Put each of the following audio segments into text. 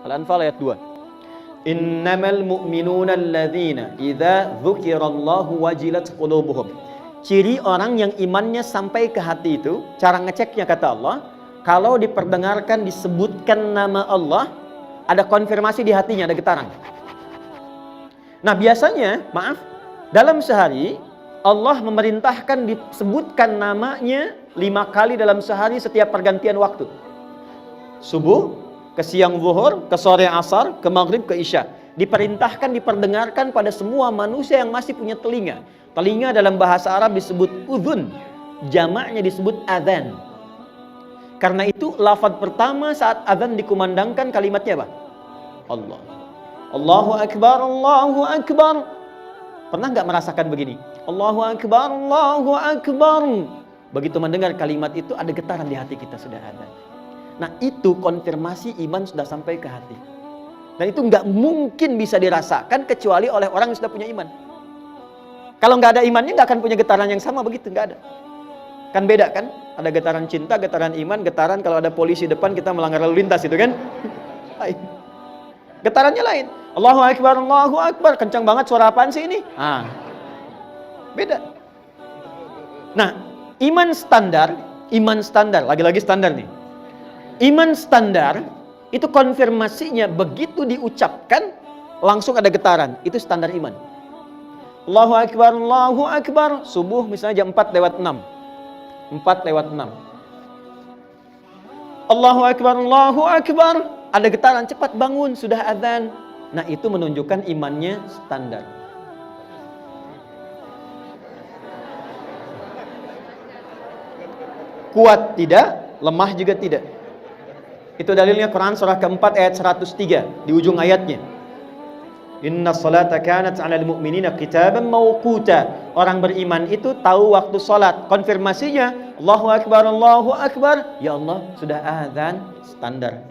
Al-Anfal ayat 2. Innamal mu'minuna alladzina idza dzukirallahu wajilat qulubuhum. Ciri orang yang imannya sampai ke hati itu, cara ngeceknya kata Allah, kalau diperdengarkan disebutkan nama Allah, ada konfirmasi di hatinya, ada getaran. Nah biasanya, maaf, dalam sehari Allah memerintahkan disebutkan namanya 5 kali dalam sehari setiap pergantian waktu. Subuh, ke siang zuhur, ke sore asar, ke maghrib, ke isya. Diperintahkan, diperdengarkan pada semua manusia yang masih punya telinga. Telinga dalam bahasa Arab disebut udhun, jamaknya disebut adzan. Karena itu lafaz pertama saat adzan dikumandangkan kalimatnya apa? Allah. Allahu Akbar, Allahu Akbar. Pernah nggak merasakan begini? Allahu Akbar, Allahu Akbar. Begitu mendengar kalimat itu ada getaran di hati kita, sudah ada. Nah itu konfirmasi iman sudah sampai ke hati. Dan itu nggak mungkin bisa dirasakan kecuali oleh orang yang sudah punya iman. Kalau nggak ada imannya nggak akan punya getaran yang sama begitu, nggak ada. Kan beda kan? Ada getaran cinta, getaran iman, getaran kalau ada polisi depan kita melanggar lalu lintas itu kan? Getarannya lain. Allahu Akbar, Allahu Akbar. Kencang banget suara apaan sih ini? Beda. Nah, iman standar, lagi-lagi standar nih. Iman standar itu konfirmasinya begitu diucapkan langsung ada getaran. Itu standar iman. Allahu Akbar, Allahu Akbar. Subuh misalnya jam 4:06. 4:06. Allahu Akbar, Allahu Akbar. Ada getaran, cepat bangun, sudah adzan. Nah itu menunjukkan imannya standar. Kuat tidak, lemah juga tidak. Itu dalilnya Quran surah keempat ayat 103 di ujung ayatnya. Inna salata kanat 'alal mu'minina kitaban mawquta. Orang beriman itu tahu waktu salat. Konfirmasinya Allahu Akbar, Allahu Akbar. Ya Allah, sudah azan, standar.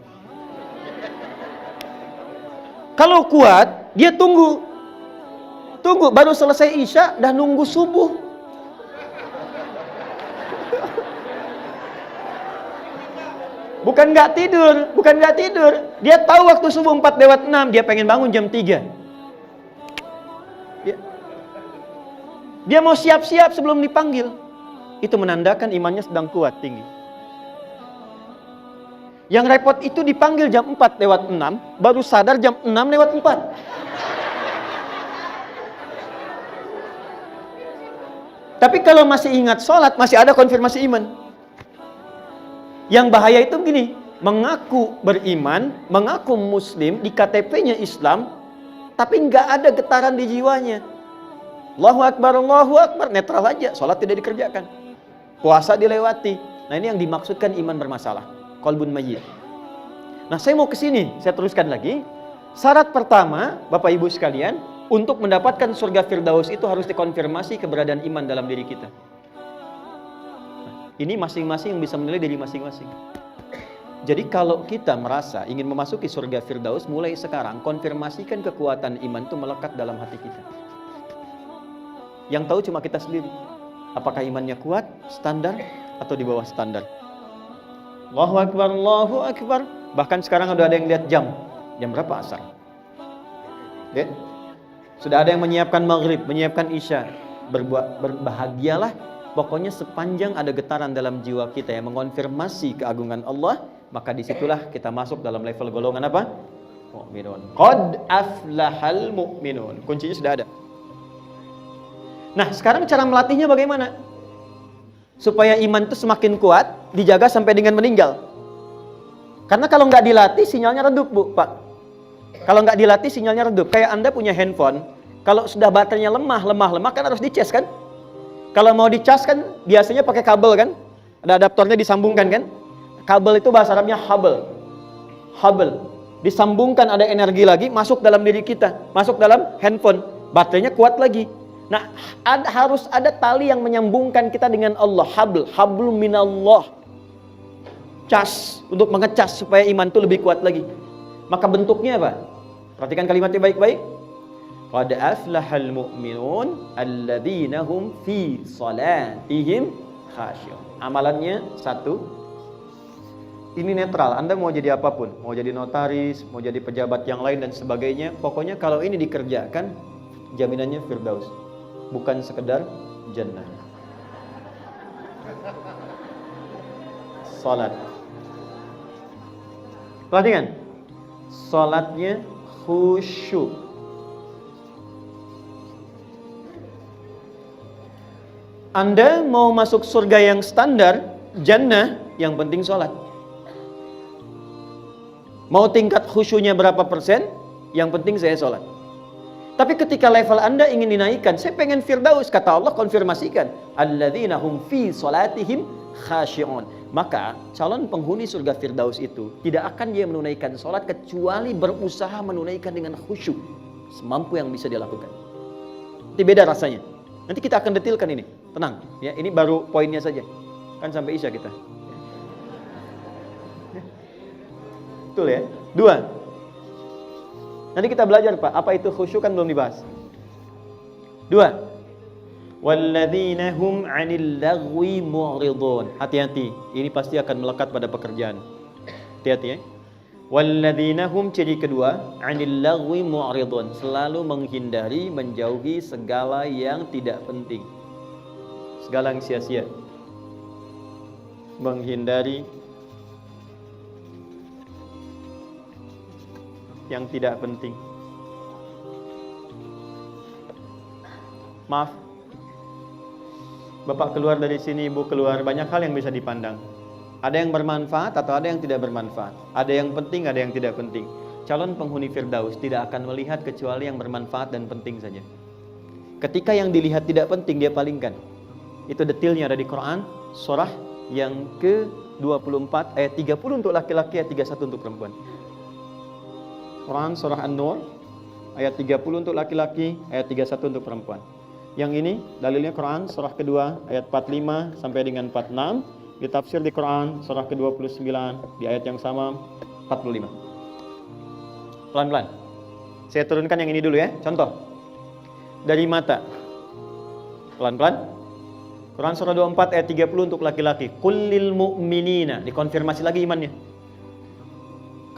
Kalau kuat, dia tunggu baru selesai isya dah nunggu subuh. Bukan nggak tidur. Dia tahu waktu subuh 4:06, dia pengen bangun jam 3. Dia mau siap-siap sebelum dipanggil. Itu menandakan imannya sedang kuat, tinggi. Yang repot itu dipanggil jam 4:06, baru sadar jam 6:04. Tapi kalau masih ingat sholat, masih ada konfirmasi iman. Yang bahaya itu begini, mengaku beriman, mengaku muslim, di KTP-nya Islam, tapi nggak ada getaran di jiwanya. Allahu Akbar, netral aja, sholat tidak dikerjakan. Puasa dilewati. Nah ini yang dimaksudkan iman bermasalah. Qalbun mayyit. Nah saya mau ke sini, saya teruskan lagi. Syarat pertama, Bapak Ibu sekalian, untuk mendapatkan surga Firdaus itu harus dikonfirmasi keberadaan iman dalam diri kita. Ini masing-masing yang bisa menilai diri masing-masing. Jadi kalau kita merasa ingin memasuki surga Firdaus, mulai sekarang konfirmasikan kekuatan iman itu melekat dalam hati kita. Yang tahu cuma kita sendiri. Apakah imannya kuat, standar, atau di bawah standar. Allahu Akbar, Allahu Akbar. Bahkan sekarang ada yang lihat jam berapa asar. Ya? Sudah ada yang menyiapkan maghrib, menyiapkan isya. Berbahagialah. Pokoknya sepanjang ada getaran dalam jiwa kita yang mengonfirmasi keagungan Allah, maka disitulah kita masuk dalam level golongan apa? Mu'minun. Qad aflahal mu'minun. Kuncinya sudah ada. Nah, sekarang cara melatihnya bagaimana? Supaya iman itu semakin kuat, dijaga sampai dengan meninggal. Karena kalau nggak dilatih, sinyalnya redup, Bu, Pak. Kalau nggak dilatih, sinyalnya redup. Kayak Anda punya handphone, kalau sudah baterainya lemah, kan harus dicas kan? Kalau mau dicas kan biasanya pakai kabel kan? Ada adaptornya disambungkan kan? Kabel itu bahasa Arabnya habl. Disambungkan ada energi lagi masuk dalam diri kita, masuk dalam handphone. Baterainya kuat lagi. Nah, harus ada tali yang menyambungkan kita dengan Allah, hablum minallah. Cas untuk mengecas supaya iman itu lebih kuat lagi. Maka bentuknya apa? Perhatikan kalimatnya baik-baik. Qad aflahal mu'minun alladzina hum fi salatihim khasyun. Amalannya 1. Ini netral, Anda mau jadi apapun, mau jadi notaris, mau jadi pejabat yang lain dan sebagainya. Pokoknya kalau ini dikerjakan, jaminannya firdaus, bukan sekedar jannah. Salat, perhatikan, salatnya khusyuk. Anda mau masuk surga yang standar, jannah, yang penting salat. Mau tingkat khusyuknya berapa persen? Yang penting saya sholat. Tapi ketika level Anda ingin dinaikkan, saya pengen firdaus, kata Allah konfirmasikan, alladzina hum fi sholatihim khashi'un. Maka calon penghuni surga firdaus itu tidak akan dia menunaikan sholat kecuali berusaha menunaikan dengan khusyuk semampu yang bisa dia lakukan. Itu beda rasanya. Nanti kita akan detilkan ini. Tenang, ya, ini baru poinnya saja. Kan sampai Isya kita. Betul ya? 2. Nanti kita belajar Pak, apa itu khusyuk kan belum dibahas. 2. Walladzina hum 'anil lagwi mu'ridun. Hati-hati, ini pasti akan melekat pada pekerjaan. Hati-hati ya. Walladzina hum, ciri kedua, 'anil lagwi mu'ridun, selalu menghindari, menjauhi segala yang tidak penting. Segala yang sia-sia. Menghindari yang tidak penting. Maaf, Bapak keluar dari sini, Ibu keluar, banyak hal yang bisa dipandang. Ada yang bermanfaat atau ada yang tidak bermanfaat. Ada yang penting, ada yang tidak penting. Calon penghuni firdaus tidak akan melihat kecuali yang bermanfaat dan penting saja. Ketika yang dilihat tidak penting, dia palingkan. Itu detailnya ada di Quran, surah yang ke-24 ayat 30 untuk laki-laki, ayat 31 untuk perempuan. Quran surah An-Nur ayat 30 untuk laki-laki, ayat 31 untuk perempuan. Yang ini dalilnya Quran surah kedua ayat 45 sampai dengan 46, ditafsir di Quran surah ke-29 di ayat yang sama 45. Pelan-pelan. Saya turunkan yang ini dulu ya. Contoh. Dari mata. Pelan-pelan. Quran surah 24 ayat 30 untuk laki-laki. Kullil mu'minina, dikonfirmasi lagi imannya.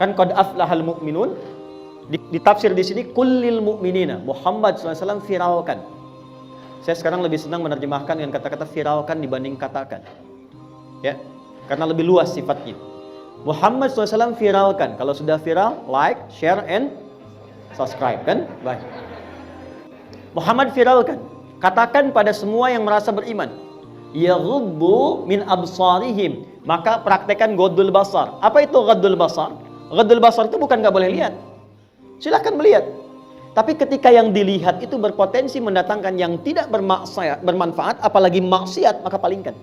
Kan qad aflahal mu'minun. Ditafsir di sini kullil mu'minina, Muhammad SAW viralkan. Saya sekarang lebih senang menerjemahkan dengan kata-kata viralkan dibanding katakan, ya, karena lebih luas sifatnya. Muhammad SAW viralkan. Kalau sudah viral, like, share, and subscribe, kan? Baik. Muhammad viralkan. Katakan pada semua yang merasa beriman, yaghuddu min absarihim, maka praktekkan ghaddul basar. Apa itu ghaddul basar? Ghaddul basar itu bukan nggak boleh lihat. Silahkan melihat. Tapi ketika yang dilihat itu berpotensi mendatangkan yang tidak bermanfaat, apalagi maksiat, maka palingkan.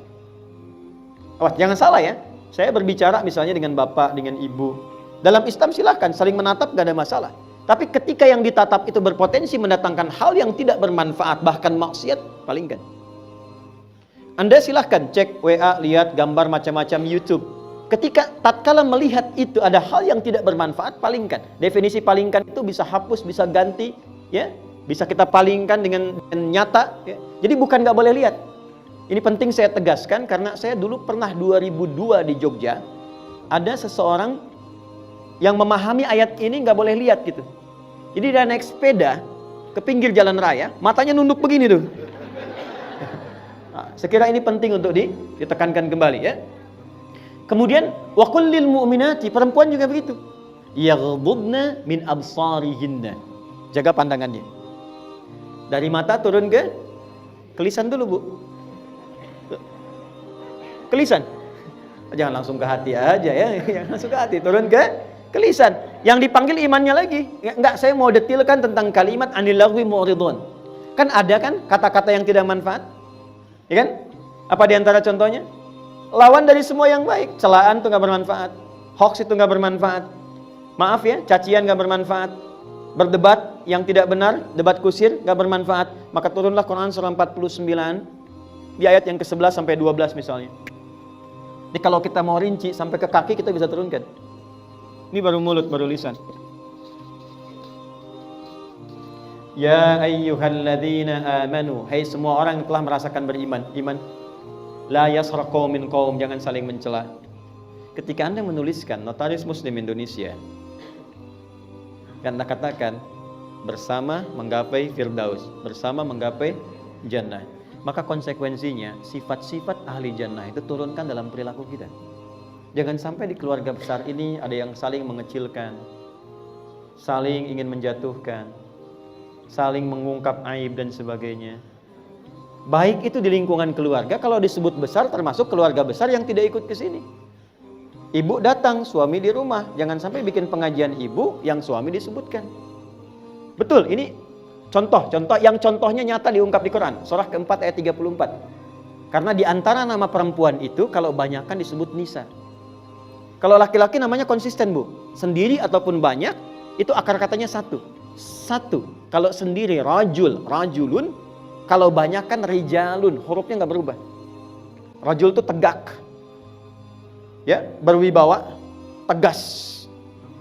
Awas, jangan salah ya. Saya berbicara misalnya dengan bapak, dengan ibu. Dalam Islam silahkan, saling menatap gak ada masalah. Tapi ketika yang ditatap itu berpotensi mendatangkan hal yang tidak bermanfaat, bahkan maksiat, palingkan. Anda silahkan cek WA, lihat gambar macam-macam YouTube. Ketika tatkala melihat itu ada hal yang tidak bermanfaat, palingkan. Definisi palingkan itu bisa hapus, bisa ganti, ya, bisa kita palingkan dengan nyata. Ya. Jadi bukan nggak boleh lihat. Ini penting saya tegaskan karena saya dulu pernah 2002 di Jogja, ada seseorang yang memahami ayat ini nggak boleh lihat gitu. Jadi dia naik sepeda ke pinggir jalan raya, matanya nunduk begini tuh. Nah, sekira ini penting untuk ditekankan kembali ya. Kemudian wa kullil mu'minati, perempuan juga begitu. Yaghdudna min absarihinna. Jaga pandangannya. Dari mata turun ke kelisan dulu, Bu. Kelisan. Jangan langsung ke hati aja ya. Jangan langsung ke hati, turun ke kelisan. Yang dipanggil imannya lagi. Enggak, saya mau detilkan tentang kalimat anil lagwi mu'ridun. Kan ada kan kata-kata yang tidak manfaat? Ya kan? Apa diantara contohnya? Lawan dari semua yang baik. Celaan itu gak bermanfaat. Hoax itu gak bermanfaat. Maaf ya, cacian gak bermanfaat. Berdebat yang tidak benar, debat kusir gak bermanfaat. Maka turunlah Quran surah 49 di ayat yang ke-11 sampai 12 misalnya. Jadi kalau kita mau rinci sampai ke kaki kita bisa turunkan. Ini baru mulut, baru lisan. Ya ayyuhalladzina amanu, hai semua orang yang telah merasakan beriman. Iman. La yasra qaumin qaum, jangan saling mencela. ketika Anda menuliskan Notaris Muslim Indonesia, Anda katakan bersama menggapai Firdaus, bersama menggapai Jannah, maka konsekuensinya sifat-sifat ahli Jannah itu turunkan dalam perilaku kita. Jangan sampai di keluarga besar ini ada yang saling mengecilkan, saling ingin menjatuhkan, saling mengungkap aib dan sebagainya. Baik itu di lingkungan keluarga, kalau disebut besar termasuk keluarga besar yang tidak ikut ke sini. Ibu datang, suami di rumah, jangan sampai bikin pengajian ibu yang suami disebutkan. Betul, ini contoh yang contohnya nyata diungkap di Quran, surah keempat ayat 34. Karena di antara nama perempuan itu kalau banyakan disebut nisa. Kalau laki-laki namanya konsisten, Bu. Sendiri ataupun banyak, itu akar katanya satu. Satu. Kalau sendiri rajulun. Kalau banyakan rijalun, hurufnya nggak berubah. Rajul itu tegak. Ya, berwibawa, tegas.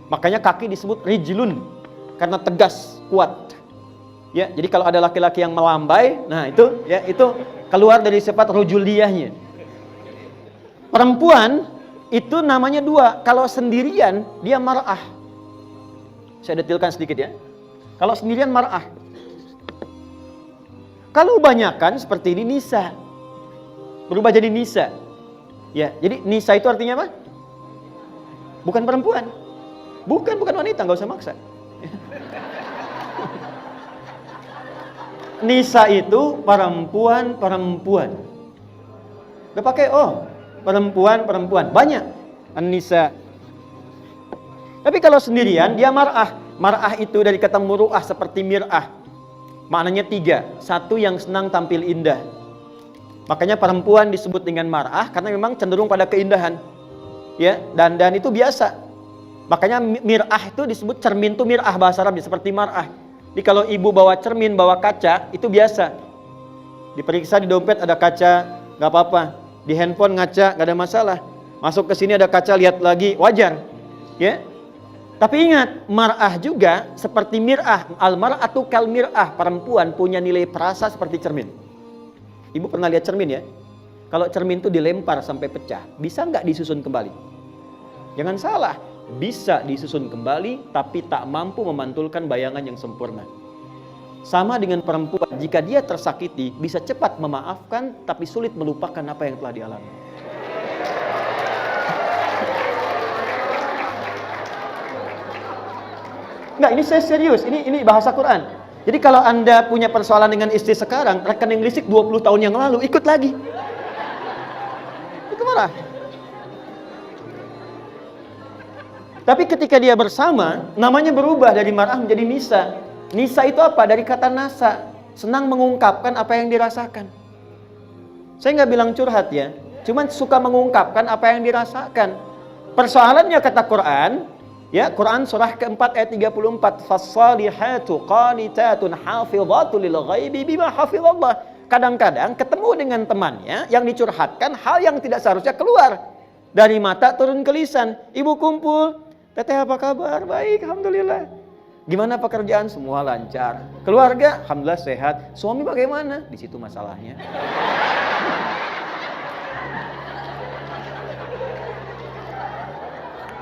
Makanya kaki disebut rijlun karena tegas, kuat. Ya, jadi kalau ada laki-laki yang melambai, nah itu keluar dari sifat rujuliyahnya. Perempuan itu namanya dua. Kalau sendirian dia mar'ah. Saya detilkan sedikit ya. Kalau sendirian mar'ah. Kalau banyakan seperti ini nisa. Berubah jadi nisa. Ya, jadi nisa itu artinya apa? Bukan perempuan. Bukan wanita, nggak usah maksa. Nisa itu perempuan. Udah pakai perempuan banyak an-nisa. Tapi kalau sendirian dia mar'ah. Mar'ah itu dari kata muru'ah seperti mir'ah. Maknanya 3. Satu yang senang tampil indah. Makanya perempuan disebut dengan mar'ah karena memang cenderung pada keindahan. Ya, dan itu biasa. Makanya mir'ah itu disebut cermin itu mir'ah bahasa Arab seperti mar'ah. Jadi kalau ibu bawa cermin, bawa kaca itu biasa. Diperiksa di dompet ada kaca, nggak apa-apa. Di handphone ngaca, gak ada masalah. Masuk ke sini ada kaca, lihat lagi, wajar. Ya. Tapi ingat, mar'ah juga seperti mir'ah. Al-mar'atu kal mir'ah. Perempuan punya nilai perasa seperti cermin. Ibu pernah lihat cermin ya? Kalau cermin itu dilempar sampai pecah, bisa nggak disusun kembali? Jangan salah, bisa disusun kembali, tapi tak mampu memantulkan bayangan yang sempurna. Sama dengan perempuan, jika dia tersakiti, bisa cepat memaafkan, tapi sulit melupakan apa yang telah dialami. Enggak, ini saya serius, ini bahasa Quran. Jadi kalau Anda punya persoalan dengan istri sekarang, rekening listrik 20 tahun yang lalu, ikut lagi. Itu marah. Tapi ketika dia bersama, namanya berubah dari mar'ah menjadi nisa. Nisa itu apa? Dari kata nasa, senang mengungkapkan apa yang dirasakan. Saya nggak bilang curhat ya, cuman suka mengungkapkan apa yang dirasakan. Persoalannya kata Quran, ya Quran surah keempat ayat 34, "Fas-salihatu qanitatun hafizatun lil ghaibi bima hafizallah." Kadang-kadang ketemu dengan temannya yang dicurhatkan hal yang tidak seharusnya keluar dari mata turun ke lisan. Ibu kumpul, "Teteh apa kabar?" "Baik, alhamdulillah." "Gimana pekerjaan?" "Semua lancar." "Keluarga?" "Alhamdulillah sehat." "Suami bagaimana?" Di situ masalahnya.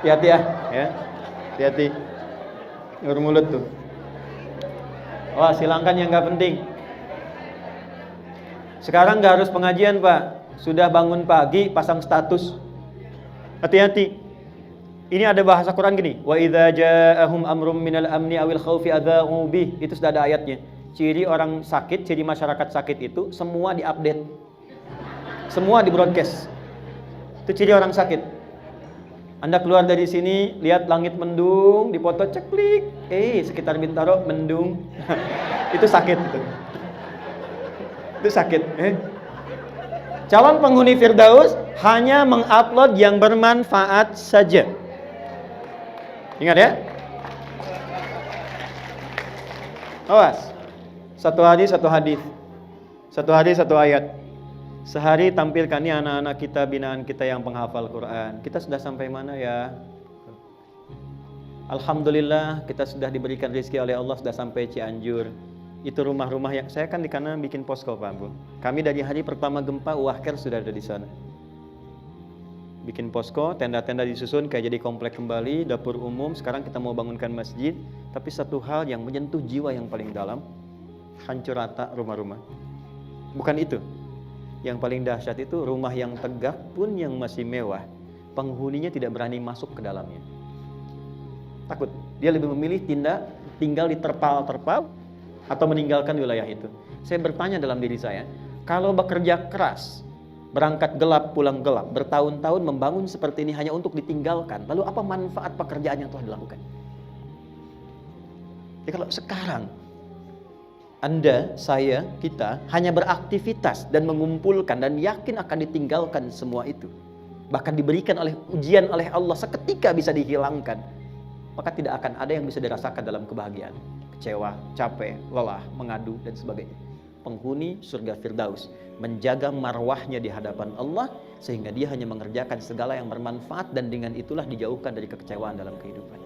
Hati-hati ya. Hati-hati. Ngur mulut tuh. Wah, silangkan yang nggak penting. Sekarang nggak harus pengajian, Pak. Sudah bangun pagi, pasang status. Hati-hati. Ini ada bahasa Quran gini, wa idza ja'ahum amrum minal amni awil khaufi adza'u bih. Itu sudah ada ayatnya. Ciri orang sakit, ciri masyarakat sakit itu semua diupdate. Semua di-broadcast. Itu ciri orang sakit. Anda keluar dari sini, lihat langit mendung, dipoto ceklik. Sekitar Bintaro mendung. Itu sakit itu. Itu sakit. Calon penghuni Firdaus hanya mengupload yang bermanfaat saja. Ingat ya. Awas. Satu hari satu hadis. Satu hari satu ayat. Sehari tampilkan nih anak-anak kita, binaan kita yang penghafal Quran. Kita sudah sampai mana ya? Alhamdulillah kita sudah diberikan rezeki oleh Allah, sudah sampai Cianjur. Itu rumah-rumah yang saya kan di kanan bikin posko, Pak Bu. Kami dari hari pertama gempa Wahker sudah ada di sana. bikin posko, tenda-tenda disusun kayak jadi komplek kembali, dapur umum, sekarang kita mau bangunkan masjid. Tapi satu hal yang menyentuh jiwa yang paling dalam, hancur rata rumah-rumah. Bukan itu. Yang paling dahsyat itu rumah yang tegak pun yang masih mewah, penghuninya tidak berani masuk ke dalamnya. Takut. Dia lebih memilih tinggal di terpal-terpal atau meninggalkan wilayah itu. Saya bertanya dalam diri saya, kalau bekerja keras, berangkat gelap, pulang gelap, bertahun-tahun membangun seperti ini hanya untuk ditinggalkan, lalu apa manfaat pekerjaan yang telah dilakukan? Jadi kalau sekarang Anda, saya, kita hanya beraktivitas dan mengumpulkan dan yakin akan ditinggalkan semua itu, bahkan diberikan oleh ujian oleh Allah seketika bisa dihilangkan, maka tidak akan ada yang bisa dirasakan dalam kebahagiaan. Kecewa, capek, lelah, mengadu, dan sebagainya. Penghuni surga Firdaus menjaga marwahnya di hadapan Allah sehingga dia hanya mengerjakan segala yang bermanfaat dan dengan itulah dijauhkan dari kekecewaan dalam kehidupan.